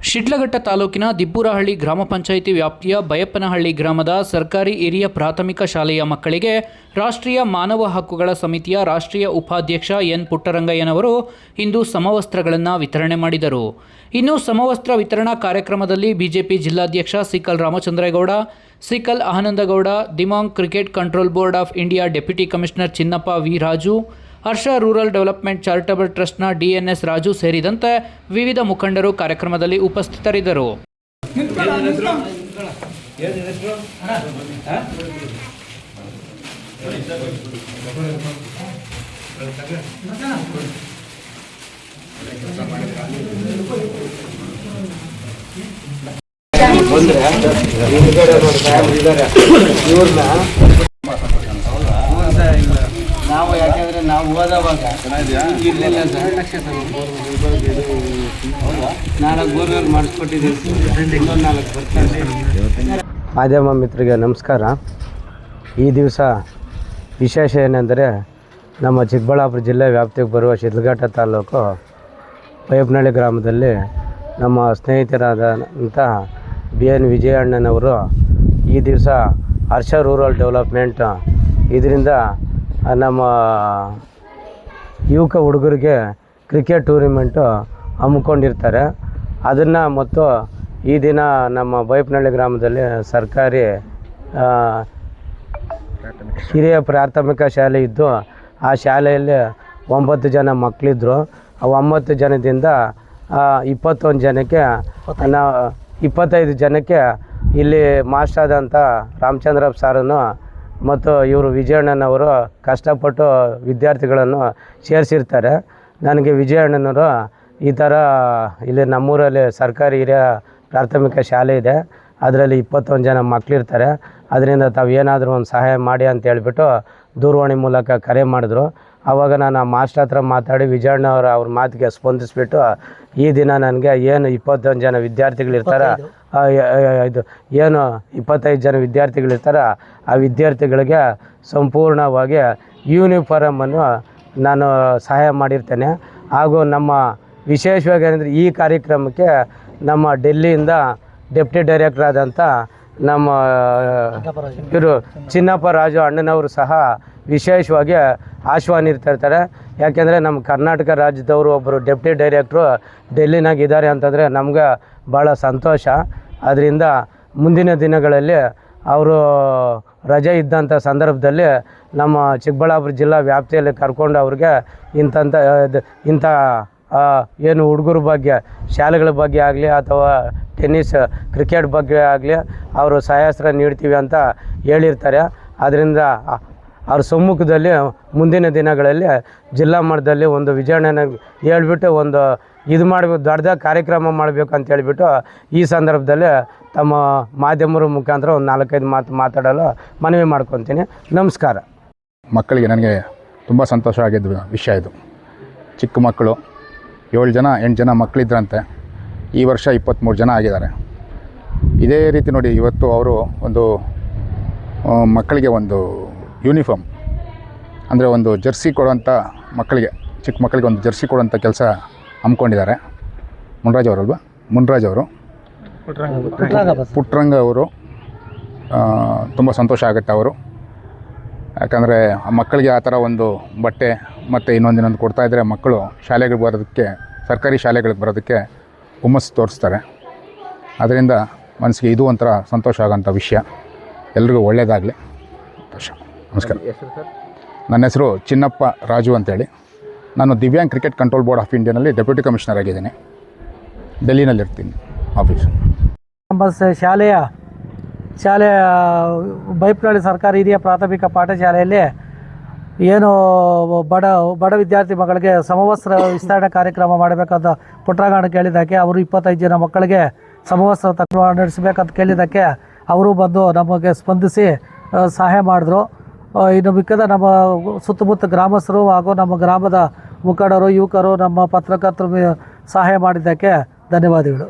ಶಿಡ್ಲಘಟ್ಟ ತಾಲೂಕಿನ ದಿಬ್ಬೂರಹಳ್ಳಿ ಗ್ರಾಮ ಪಂಚಾಯಿತಿ ವ್ಯಾಪ್ತಿಯ ಬಯಪ್ಪನಹಳ್ಳಿ ಗ್ರಾಮದ ಸರ್ಕಾರಿ ಹಿರಿಯ ಪ್ರಾಥಮಿಕ ಶಾಲೆಯ ಮಕ್ಕಳಿಗೆ ರಾಷ್ಟ್ರೀಯ ಮಾನವ ಹಕ್ಕುಗಳ ಸಮಿತಿಯ ರಾಷ್ಟ್ರೀಯ ಉಪಾಧ್ಯಕ್ಷ ಎನ್ ಪುಟ್ಟರಂಗಯ್ಯನವರು ಇಂದು ಸಮವಸ್ತ್ರಗಳನ್ನು ವಿತರಣೆ ಮಾಡಿದರು. ಇನ್ನು ಸಮವಸ್ತ್ರ ವಿತರಣಾ ಕಾರ್ಯಕ್ರಮದಲ್ಲಿ ಬಿಜೆಪಿ ಜಿಲ್ಲಾಧ್ಯಕ್ಷ Sikal Ramachandregowda, Sikal Anandagowda, Divyang cricket control board of India deputy commissioner Chinnappa V Raju, Harsha rural development charitable ಟ್ರಸ್ಟ್ನ ಡಿಎನ್ಎಸ್ ರಾಜು ಸೇರಿದಂತೆ ವಿವಿಧ ಮುಖಂಡರು ಕಾರ್ಯಕ್ರಮದಲ್ಲಿ ಉಪಸ್ಥಿತರಿದ್ದರು. ನಾವು ಯಾಕೆಂದರೆ ನಾವು ಓದೋವಾಗ ಇರಲಿಲ್ಲ ಸರ್. 4 ಬೋರ್ವೆಲ್ ಮಾಡಿಸ್ಕೊಟ್ಟಿದ್ದೀವಿ. ಇನ್ನೊಂದು 4 ಬರ್ತಾರೆ. ಮಾಧ್ಯಮ ಮಿತ್ರರಿಗೆ ನಮಸ್ಕಾರ. ಈ ದಿವಸ ವಿಶೇಷ ಏನೆಂದರೆ ನಮ್ಮ ಚಿಕ್ಕಬಳ್ಳಾಪುರ ಜಿಲ್ಲೆ ವ್ಯಾಪ್ತಿಗೆ ಬರುವ ಶಿಡ್ಲಘಟ್ಟ ತಾಲೂಕು ಬಯಪ್ಪನಹಳ್ಳಿ ಗ್ರಾಮದಲ್ಲಿ ನಮ್ಮ ಸ್ನೇಹಿತರಾದಂಥ BN ವಿಜಯಣ್ಣನವರು ಈ ದಿವಸ ಹರ್ಷ ರೂರಲ್ ಡೆವಲಪ್ಮೆಂಟ್ ಇದರಿಂದ ನಮ್ಮ ಯುವಕ ಹುಡುಗರಿಗೆ ಕ್ರಿಕೆಟ್ ಟೂರ್ನಿಮೆಂಟು ಹಮ್ಮಿಕೊಂಡಿರ್ತಾರೆ. ಅದನ್ನು ಮತ್ತು ಈ ದಿನ ನಮ್ಮ ಬಯಪ್ಪನಹಳ್ಳಿ ಗ್ರಾಮದಲ್ಲಿ ಸರ್ಕಾರಿ ಹಿರಿಯ ಪ್ರಾಥಮಿಕ ಶಾಲೆ ಇದ್ದು ಆ ಶಾಲೆಯಲ್ಲಿ 9 ಜನ ಮಕ್ಕಳಿದ್ದರು. ಆ 9 ಜನದಿಂದ 21 ಜನಕ್ಕೆ 25 ಜನಕ್ಕೆ ಇಲ್ಲಿ ಮಾಸ್ಟರ್ ಆದಂಥ ರಾಮಚಂದ್ರಪ್ಪ ಸಾರನ್ನು ಮತ್ತು ಇವರು ವಿಜಯಣ್ಣನವರು ಕಷ್ಟಪಟ್ಟು ವಿದ್ಯಾರ್ಥಿಗಳನ್ನು ಸೇರಿಸಿರ್ತಾರೆ. ನನಗೆ ವಿಜಯಣ್ಣನವರು ಈ ಥರ ಇಲ್ಲಿ ನಮ್ಮೂರಲ್ಲಿ ಸರ್ಕಾರಿ ಹಿರಿಯ ಪ್ರಾಥಮಿಕ ಶಾಲೆ ಇದೆ, ಅದರಲ್ಲಿ 21 ಜನ ಮಕ್ಕಳಿರ್ತಾರೆ, ಅದರಿಂದ ತಾವು ಏನಾದರೂ ಒಂದು ಸಹಾಯ ಮಾಡಿ ಅಂತ ಹೇಳ್ಬಿಟ್ಟು ದೂರವಾಣಿ ಮೂಲಕ ಕರೆ ಮಾಡಿದ್ರು. ಆವಾಗ ನಾನು ಆ ಮಾಸ್ಟರ್ ಹತ್ರ ಮಾತಾಡಿ ವಿಜಯಣ್ಣವರ ಅವ್ರ ಮಾತಿಗೆ ಸ್ಪಂದಿಸಿಬಿಟ್ಟು ಈ ದಿನ ನನಗೆ ಏನು 21 ಜನ ವಿದ್ಯಾರ್ಥಿಗಳಿರ್ತಾರೆ, ಇದು ಏನು 25 ಜನ ವಿದ್ಯಾರ್ಥಿಗಳಿರ್ತಾರೆ, ಆ ವಿದ್ಯಾರ್ಥಿಗಳಿಗೆ ಸಂಪೂರ್ಣವಾಗಿ ಯೂನಿಫಾರಮನ್ನು ನಾನು ಸಹಾಯ ಮಾಡಿರ್ತೇನೆ. ಹಾಗೂ ನಮ್ಮ ವಿಶೇಷವಾಗಿ ಏನಂದರೆ ಈ ಕಾರ್ಯಕ್ರಮಕ್ಕೆ ನಮ್ಮ ಡೆಲ್ಲಿಯಿಂದ ಡೆಪ್ಟಿ ಡೈರೆಕ್ಟರ್ ಆದಂಥ ನಮ್ಮ ಇವರು ಚಿನ್ನಪ್ಪ ರಾಜು ಅಣ್ಣನವರು ಸಹ ವಿಶೇಷವಾಗಿ ಆಹ್ವಾನಿರ್ತಿರ್ತಾರೆ. ಯಾಕೆಂದರೆ ನಮ್ಮ ಕರ್ನಾಟಕ ರಾಜ್ಯದವರು ಒಬ್ಬರು ಡೆಪ್ಟಿ ಡೈರೆಕ್ಟ್ರು ಡೆಲ್ಲಿನಾಗ ಇದ್ದಾರೆ ಅಂತಂದರೆ ನಮ್ಗೆ ಭಾಳ ಸಂತೋಷ. ಅದರಿಂದ ಮುಂದಿನ ದಿನಗಳಲ್ಲಿ ಅವರು ರಜೆ ಇದ್ದಂಥ ಸಂದರ್ಭದಲ್ಲಿ ನಮ್ಮ ಚಿಕ್ಕಬಳ್ಳಾಪುರ ಜಿಲ್ಲಾ ವ್ಯಾಪ್ತಿಯಲ್ಲಿ ಕರ್ಕೊಂಡು ಅವ್ರಿಗೆ ಇಂಥ ಏನು ಹುಡುಗರ ಬಗ್ಗೆ ಶಾಲೆಗಳ ಬಗ್ಗೆ ಆಗಲಿ ಅಥವಾ ಟೆನ್ನಿಸ್ ಕ್ರಿಕೆಟ್ ಬಗ್ಗೆ ಆಗಲಿ ಅವರು ಸಹಾಯಹಸ್ತ ನೀಡ್ತೀವಿ ಅಂತ ಹೇಳಿರ್ತಾರೆ. ಆದ್ದರಿಂದ ಅವ್ರ ಸಮ್ಮುಖದಲ್ಲಿ ಮುಂದಿನ ದಿನಗಳಲ್ಲಿ ಜಿಲ್ಲಾ ಮಟ್ಟದಲ್ಲಿ ಒಂದು ವಿಜಯಣ್ಣನ ಹೇಳ್ಬಿಟ್ಟು ಒಂದು ಇದು ಮಾಡಬೇಕು, ದೊಡ್ಡದಾಗಿ ಕಾರ್ಯಕ್ರಮ ಮಾಡಬೇಕು ಅಂತ ಹೇಳಿಬಿಟ್ಟು ಈ ಸಂದರ್ಭದಲ್ಲಿ ತಮ್ಮ ಮಾಧ್ಯಮರ ಮುಖಾಂತರ ಒಂದು 4-5 ಮಾತು ಮಾತಾಡಲು ಮನವಿ ಮಾಡ್ಕೊತೀನಿ. ನಮಸ್ಕಾರ. ಮಕ್ಕಳಿಗೆ ನನಗೆ ತುಂಬ ಸಂತೋಷ ಆಗಿದ್ದ ವಿಷಯ ಇದು. ಚಿಕ್ಕ ಮಕ್ಕಳು 7 ಜನ 8 ಜನ ಮಕ್ಕಳಿದ್ರಂತೆ. ಈ ವರ್ಷ 23 ಜನ ಆಗಿದ್ದಾರೆ. ಇದೇ ರೀತಿ ನೋಡಿ ಇವತ್ತು ಅವರು ಒಂದು ಮಕ್ಕಳಿಗೆ ಒಂದು ಯೂನಿಫಾರ್ಮ್ ಅಂದರೆ ಒಂದು ಜರ್ಸಿ ಕೊಡುವಂಥ ಮಕ್ಕಳಿಗೆ, ಚಿಕ್ಕ ಮಕ್ಕಳಿಗೆ ಒಂದು ಜರ್ಸಿ ಕೊಡುವಂಥ ಕೆಲಸ ಹಮ್ಮಿಕೊಂಡಿದ್ದಾರೆ. ಮುನ್ರಾಜ್ ಅವರಲ್ವಾ? ಮುನ್ರಾಜ್ ಅವರು, ಪುಟ್ಟರಂಗ ಅವರು. ತುಂಬ ಸಂತೋಷ ಆಗುತ್ತೆ ಅವರು. ಯಾಕಂದರೆ ಆ ಮಕ್ಕಳಿಗೆ ಆ ಥರ ಒಂದು ಬಟ್ಟೆ ಮತ್ತು ಇನ್ನೊಂದು ಕೊಡ್ತಾಯಿದ್ರೆ ಮಕ್ಕಳು ಶಾಲೆಗಳಿಗೆ ಬರೋದಕ್ಕೆ, ಸರ್ಕಾರಿ ಶಾಲೆಗಳಿಗೆ ಬರೋದಕ್ಕೆ ಹುಮ್ಮಸ್ಸು ತೋರಿಸ್ತಾರೆ. ಅದರಿಂದ ಮನಸ್ಸಿಗೆ ಇದು ಒಂಥರ ಸಂತೋಷ ಆಗೋಂಥ ವಿಷಯ. ಎಲ್ರಿಗೂ ಒಳ್ಳೆಯದಾಗಲಿ. ಸಂತೋಷ. ನಮಸ್ಕಾರ. ನನ್ನ ಹೆಸರು ಚಿನ್ನಪ್ಪ ರಾಜು ಅಂತೇಳಿ. ನಾನು Divyang cricket control board of ಇಂಡಿಯಾನಲ್ಲಿ ಡೆಪ್ಯೂಟಿ ಕಮಿಷನರ್ ಆಗಿದ್ದೀನಿ. ಡೆಲ್ಲಿನಲ್ಲಿರ್ತೀನಿ ಆಫೀಸು. ನಮ್ಮ ಶಾಲೆಯ ಬಯಪ್ಪನಹಳ್ಳಿ ಸರ್ಕಾರಿ ಹಿರಿಯ ಪ್ರಾಥಮಿಕ ಪಾಠಶಾಲೆಯಲ್ಲಿ ಏನು ಬಡ ವಿದ್ಯಾರ್ಥಿ ಮಕ್ಕಳಿಗೆ ಸಮವಸ್ತ್ರ ವಿಸ್ತರಣೆ ಕಾರ್ಯಕ್ರಮ ಮಾಡಬೇಕಂತ ಪುಟ್ಟರಂಗಣ್ಣ ಕೇಳಿದ್ದಕ್ಕೆ ಅವರು 25 ಜನ ಮಕ್ಕಳಿಗೆ ಸಮವಸ್ತ್ರ ನಡೆಸಬೇಕಂತ ಕೇಳಿದ್ದಕ್ಕೆ ಅವರು ಬಂದು ನಮಗೆ ಸ್ಪಂದಿಸಿ ಸಹಾಯ ಮಾಡಿದ್ರು. ಇನ್ನು ಮಿಕ್ಕದ ನಮ್ಮ ಸುತ್ತಮುತ್ತ ಗ್ರಾಮಸ್ಥರು ಹಾಗೂ ನಮ್ಮ ಗ್ರಾಮದ ಮುಖಂಡರು, ಯುವಕರು, ನಮ್ಮ ಪತ್ರಕರ್ತರು ಸಹಾಯ ಮಾಡಿದ್ದಕ್ಕೆ ಧನ್ಯವಾದಗಳು.